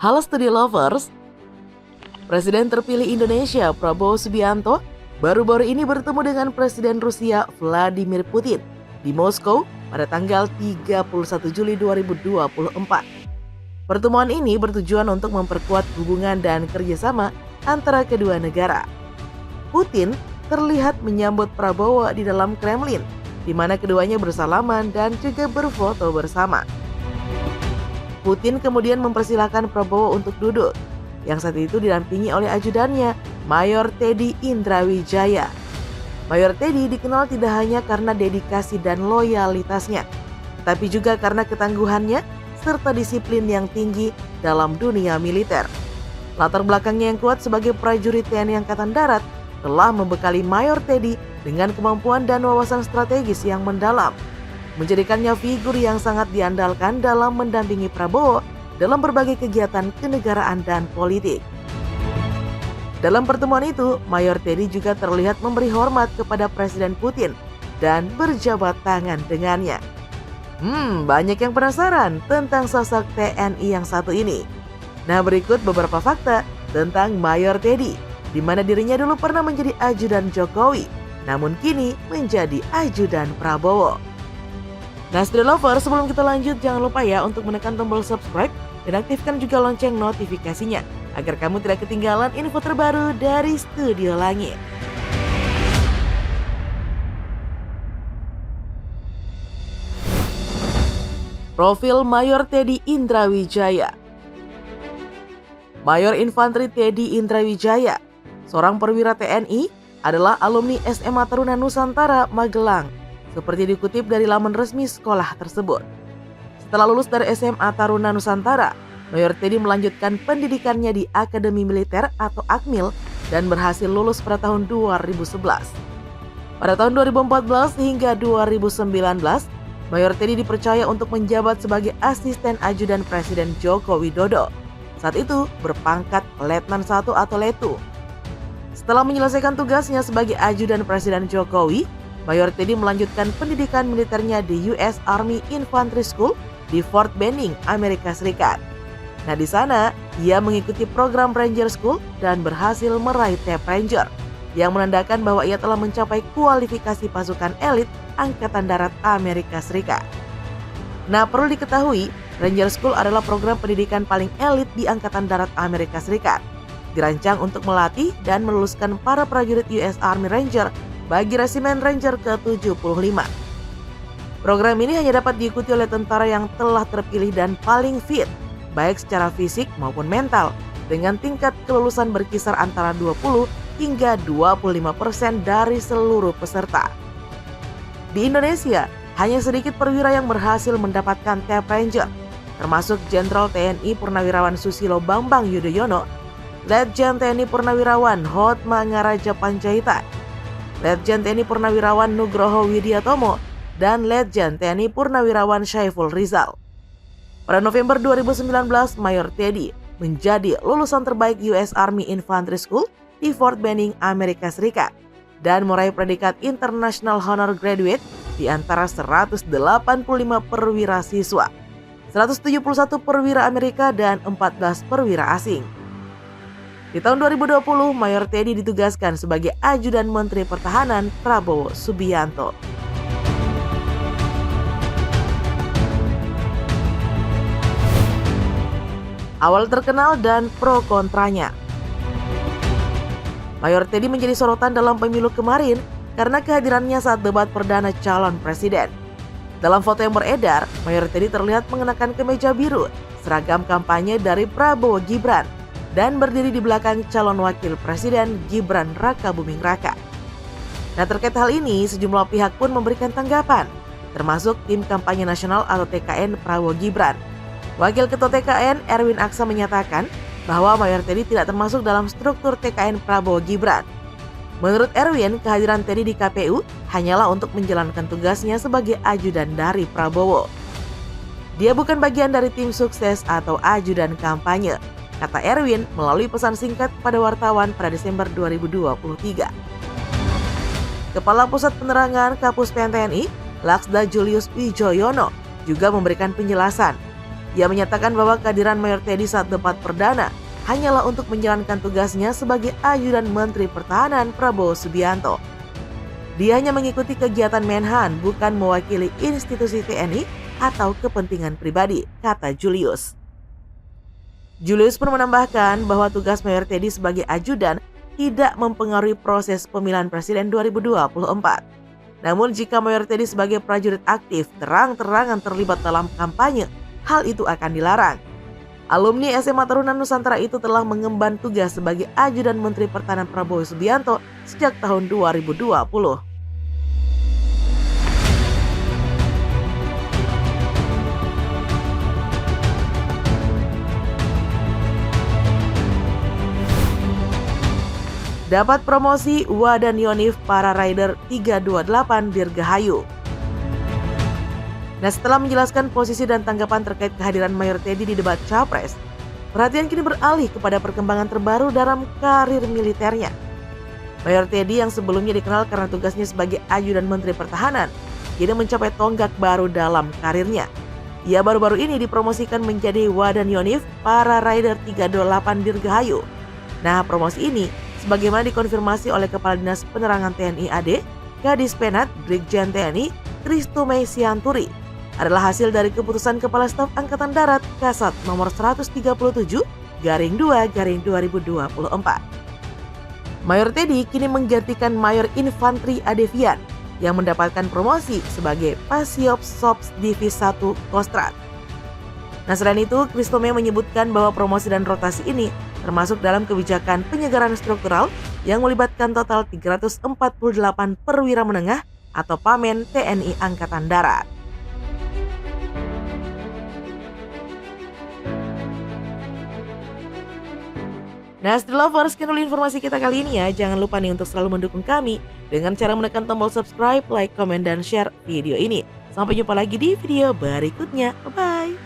Halo Studio Lovers, Presiden terpilih Indonesia Prabowo Subianto baru-baru ini bertemu dengan Presiden Rusia Vladimir Putin di Moskow pada tanggal 31 Juli 2024. Pertemuan ini bertujuan untuk memperkuat hubungan dan kerjasama antara kedua negara. Putin terlihat menyambut Prabowo di dalam Kremlin, di mana keduanya bersalaman dan juga berfoto bersama. Putin kemudian mempersilahkan Prabowo untuk duduk, yang saat itu didampingi oleh ajudannya, Mayor Teddy Indrawijaya. Mayor Teddy dikenal tidak hanya karena dedikasi dan loyalitasnya, tetapi juga karena ketangguhannya serta disiplin yang tinggi dalam dunia militer. Latar belakangnya yang kuat sebagai prajurit TNI Angkatan Darat telah membekali Mayor Teddy dengan kemampuan dan wawasan strategis yang mendalam, menjadikannya figur yang sangat diandalkan dalam mendampingi Prabowo dalam berbagai kegiatan kenegaraan dan politik. Dalam pertemuan itu, Mayor Teddy juga terlihat memberi hormat kepada Presiden Putin dan berjabat tangan dengannya. Banyak yang penasaran tentang sosok TNI yang satu ini. Nah, berikut beberapa fakta tentang Mayor Teddy, di mana dirinya dulu pernah menjadi ajudan Jokowi, namun kini menjadi ajudan Prabowo. Nah, Studio Lover, sebelum kita lanjut, jangan lupa ya untuk menekan tombol subscribe dan aktifkan juga lonceng notifikasinya agar kamu tidak ketinggalan info terbaru dari Studio Langit. Profil Mayor Teddy Indrawijaya. Mayor Infanteri Teddy Indrawijaya, seorang perwira TNI, adalah alumni SMA Taruna Nusantara Magelang, seperti dikutip dari laman resmi sekolah tersebut. Setelah lulus dari SMA Taruna Nusantara, Mayor Teddy melanjutkan pendidikannya di Akademi Militer atau Akmil dan berhasil lulus pada tahun 2011. Pada tahun 2014 hingga 2019, Mayor Teddy dipercaya untuk menjabat sebagai asisten ajudan Presiden Joko Widodo. Saat itu berpangkat Letnan 1 atau Letu. Setelah menyelesaikan tugasnya sebagai ajudan Presiden Jokowi, Mayor Teddy melanjutkan pendidikan militernya di US Army Infantry School di Fort Benning, Amerika Serikat. Nah, di sana ia mengikuti program Ranger School dan berhasil meraih Tab Ranger, yang menandakan bahwa ia telah mencapai kualifikasi pasukan elit Angkatan Darat Amerika Serikat. Nah, perlu diketahui, Ranger School adalah program pendidikan paling elit di Angkatan Darat Amerika Serikat, dirancang untuk melatih dan meluluskan para prajurit US Army Ranger bagi Resimen Ranger ke-75. Program ini hanya dapat diikuti oleh tentara yang telah terpilih dan paling fit, baik secara fisik maupun mental, dengan tingkat kelulusan berkisar antara 20 hingga 25% dari seluruh peserta. Di Indonesia, hanya sedikit perwira yang berhasil mendapatkan Tab Ranger, termasuk Jenderal TNI Purnawirawan Susilo Bambang Yudhoyono, Letjen TNI Purnawirawan Hotmangaraja Panjaitan, Letjen TNI Purnawirawan Nugroho Widiatomo, dan Letjen TNI Purnawirawan Syaiful Rizal. Pada November 2019, Mayor Teddy menjadi lulusan terbaik US Army Infantry School di Fort Benning, Amerika Serikat, dan meraih predikat International Honor Graduate di antara 185 perwira siswa, 171 perwira Amerika, dan 14 perwira asing. Di tahun 2020, Mayor Teddy ditugaskan sebagai ajudan Menteri Pertahanan Prabowo Subianto. Awal terkenal dan pro kontranya. Mayor Teddy menjadi sorotan dalam pemilu kemarin karena kehadirannya saat debat perdana calon presiden. Dalam foto yang beredar, Mayor Teddy terlihat mengenakan kemeja biru, seragam kampanye dari Prabowo Gibran, dan berdiri di belakang calon wakil presiden Gibran Rakabuming Raka. Nah, terkait hal ini, sejumlah pihak pun memberikan tanggapan, termasuk tim kampanye nasional atau TKN Prabowo Gibran. Wakil Ketua TKN Erwin Aksa menyatakan bahwa Mayor Teddy tidak termasuk dalam struktur TKN Prabowo Gibran. Menurut Erwin, kehadiran Teddy di KPU hanyalah untuk menjalankan tugasnya sebagai ajudan dari Prabowo. Dia bukan bagian dari tim sukses atau ajudan kampanye, kata Erwin melalui pesan singkat pada wartawan pada Desember 2023. Kepala Pusat Penerangan Kapus PNTNI, Laksda Julius Wijoyono, juga memberikan penjelasan Ia menyatakan bahwa kehadiran Mayor Teddy saat debat perdana hanyalah untuk menjalankan tugasnya sebagai ajudan Menteri Pertahanan Prabowo Subianto. Dia hanya mengikuti kegiatan Menhan, bukan mewakili institusi TNI atau kepentingan pribadi, kata Julius. Julius pun menambahkan bahwa tugas Mayor Teddy sebagai ajudan tidak mempengaruhi proses pemilihan presiden 2024. Namun jika Mayor Teddy sebagai prajurit aktif terang-terangan terlibat dalam kampanye, hal itu akan dilarang. Alumni SMA Taruna Nusantara itu telah mengemban tugas sebagai ajudan Menteri Pertahanan Prabowo Subianto sejak tahun 2020. Dapat promosi Wa dan Yonif para rider 328 Dirgahayu. Nah, setelah menjelaskan posisi dan tanggapan terkait kehadiran Mayor Teddy di debat Capres, perhatian kini beralih kepada perkembangan terbaru dalam karir militernya. Mayor Teddy yang sebelumnya dikenal karena tugasnya sebagai ajudan Menteri Pertahanan, kini mencapai tonggak baru dalam karirnya. Ia baru-baru ini dipromosikan menjadi Wa dan Yonif para rider 328 Dirgahayu. Nah, promosi ini sebagaimana dikonfirmasi oleh Kepala Dinas Penerangan TNI AD, Kadis Penat Brigjen TNI Kristumei Sianturi, adalah hasil dari keputusan Kepala Staf Angkatan Darat Kasat nomor 137/2/2024. Mayor Teddy kini menggantikan Mayor Infantri Adevian yang mendapatkan promosi sebagai Pasiops Sops Divis 1 Kostrat. Nah, selain itu, Kristumei menyebutkan bahwa promosi dan rotasi ini termasuk dalam kebijakan penyegaran struktural yang melibatkan total 348 perwira menengah atau PAMEN TNI Angkatan Darat. Nah, setelah lovers, sekian dulu informasi kita kali ini ya. Jangan lupa nih untuk selalu mendukung kami dengan cara menekan tombol subscribe, like, komen, dan share video ini. Sampai jumpa lagi di video berikutnya. Bye-bye.